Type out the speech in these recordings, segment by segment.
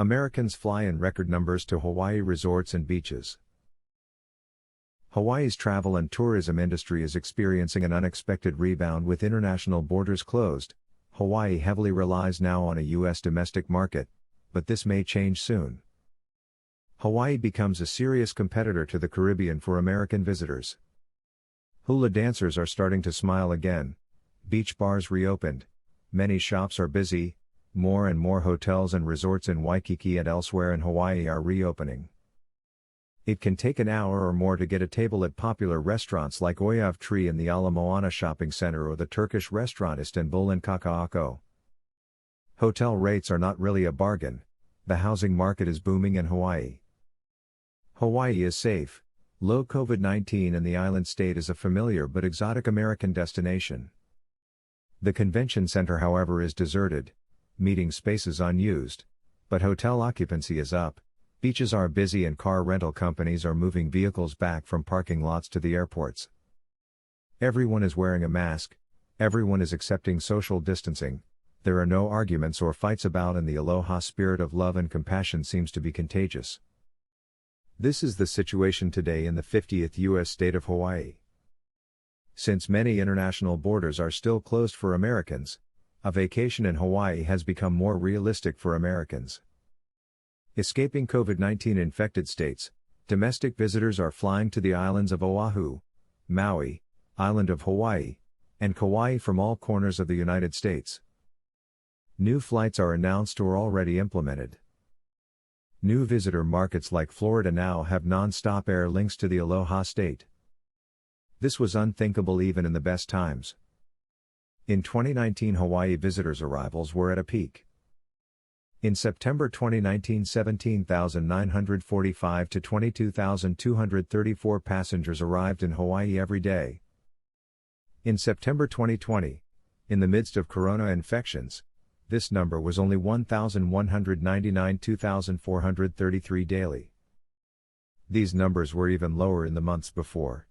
Americans fly in record numbers to Hawaii resorts and beaches. Hawaii's travel and tourism industry is experiencing an unexpected rebound with international borders closed. Hawaii heavily relies now on a U.S. domestic market, but this may change soon. Hawaii becomes a serious competitor to the Caribbean for American visitors. Hula dancers are starting to smile again. Beach bars reopened. Many shops are busy. More and more hotels and resorts in Waikiki and elsewhere in Hawaii are reopening. It can take an hour or more to get a table at popular restaurants like Oyav Tree in the Ala Moana Shopping Center or the Turkish restaurant Istanbul in Kaka'ako. Hotel rates are not really a bargain. The housing market is booming in Hawaii. Hawaii is safe. Low COVID-19 and the island state is a familiar but exotic American destination. The convention center, however, is deserted. Meeting spaces unused. But hotel occupancy is up. Beaches are busy and car rental companies are moving vehicles back from parking lots to the airports. Everyone is wearing a mask. Everyone is accepting social distancing. There are no arguments or fights about, and the aloha spirit of love and compassion seems to be contagious. This is the situation today in the 50th U.S. state of Hawaii. Since many international borders are still closed for Americans, a vacation in Hawaii has become more realistic for Americans. Escaping COVID-19 infected states, domestic visitors are flying to the islands of Oahu, Maui, island of Hawaii, and Kauai from all corners of the United States. New flights are announced or already implemented. New visitor markets like Florida now have non-stop air links to the Aloha State. This was unthinkable even in the best times. In 2019, Hawaii visitors' arrivals were at a peak. In September 2019, 17,945 to 22,234 passengers arrived in Hawaii every day. In September 2020, in the midst of corona infections, this number was only 1,199, 2,433 daily. These numbers were even lower in the months before.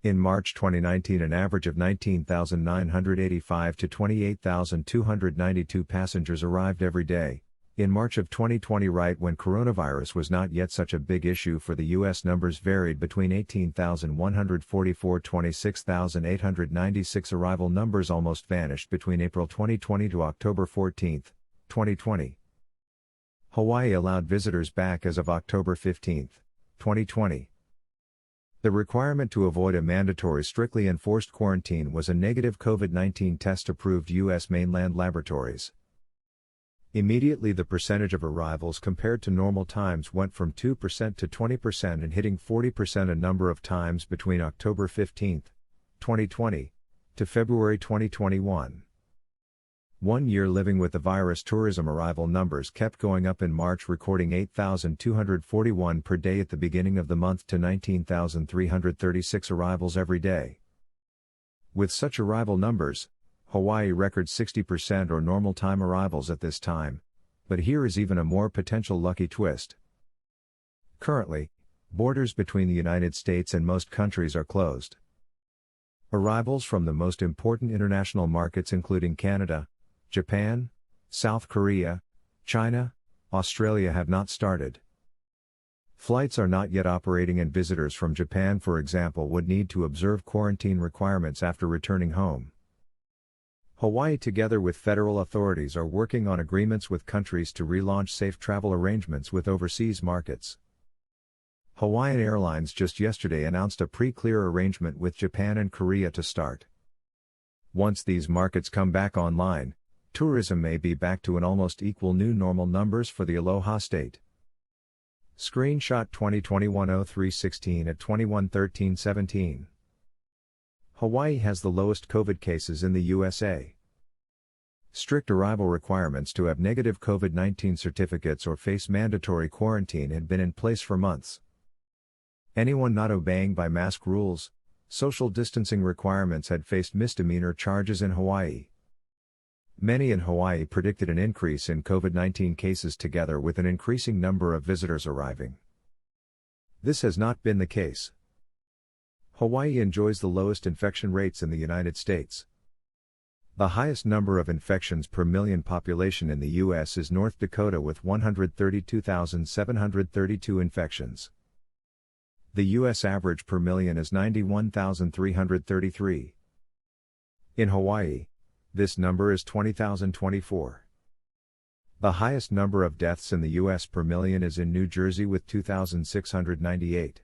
In March 2019, an average of 19,985 to 28,292 passengers arrived every day. In March of 2020, right when coronavirus was not yet such a big issue for the U.S., numbers varied between 18,144 to 26,896. Arrival numbers almost vanished between April 2020 to October 14, 2020. Hawaii allowed visitors back as of October 15, 2020. The requirement to avoid a mandatory strictly enforced quarantine was a negative COVID-19 test approved U.S. mainland laboratories. Immediately, the percentage of arrivals compared to normal times went from 2% to 20% and hitting 40% a number of times between October 15, 2020, to February 2021. 1 year living with the virus, tourism arrival numbers kept going up in March, recording 8,241 per day at the beginning of the month to 19,336 arrivals every day. With such arrival numbers, Hawaii records 60% or normal time arrivals at this time. But here is even a more potential lucky twist. Currently, borders between the United States and most countries are closed. Arrivals from the most important international markets including Canada, Japan, South Korea, China, Australia have not started. Flights are not yet operating, and visitors from Japan, for example, would need to observe quarantine requirements after returning home. Hawaii, together with federal authorities, are working on agreements with countries to relaunch safe travel arrangements with overseas markets. Hawaiian Airlines just yesterday announced a pre-clear arrangement with Japan and Korea to start. Once these markets come back online, tourism may be back to an almost equal new normal numbers for the Aloha State. Screenshot 2021-03-16 at 21-13-17. Hawaii has the lowest COVID cases in the USA. Strict arrival requirements to have negative COVID-19 certificates or face mandatory quarantine had been in place for months. Anyone not obeying by mask rules, social distancing requirements had faced misdemeanor charges in Hawaii. Many in Hawaii predicted an increase in COVID-19 cases together with an increasing number of visitors arriving. This has not been the case. Hawaii enjoys the lowest infection rates in the United States. The highest number of infections per million population in the U.S. is North Dakota with 132,732 infections. The U.S. average per million is 91,333. In Hawaii, this number is 20,024. The highest number of deaths in the U.S. per million is in New Jersey with 2,698.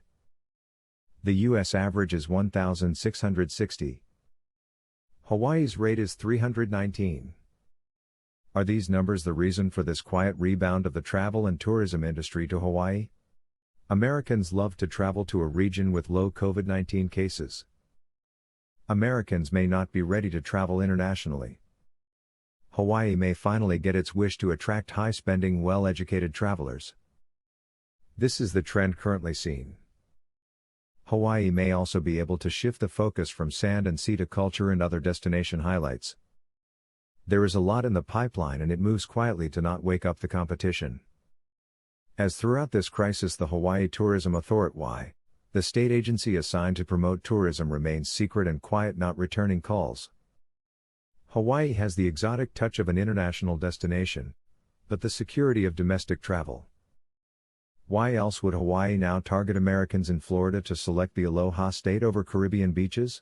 The U.S. average is 1,660. Hawaii's rate is 319. Are these numbers the reason for this quiet rebound of the travel and tourism industry to Hawaii? Americans love to travel to a region with low COVID-19 cases. Americans may not be ready to travel internationally. Hawaii may finally get its wish to attract high-spending, well-educated travelers. This is the trend currently seen. Hawaii may also be able to shift the focus from sand and sea to culture and other destination highlights. There is a lot in the pipeline and it moves quietly to not wake up the competition. As throughout this crisis the Hawaii Tourism Authority, the state agency assigned to promote tourism, remains secret and quiet, not returning calls. Hawaii has the exotic touch of an international destination, but the security of domestic travel. Why else would Hawaii now target Americans in Florida to select the Aloha State over Caribbean beaches?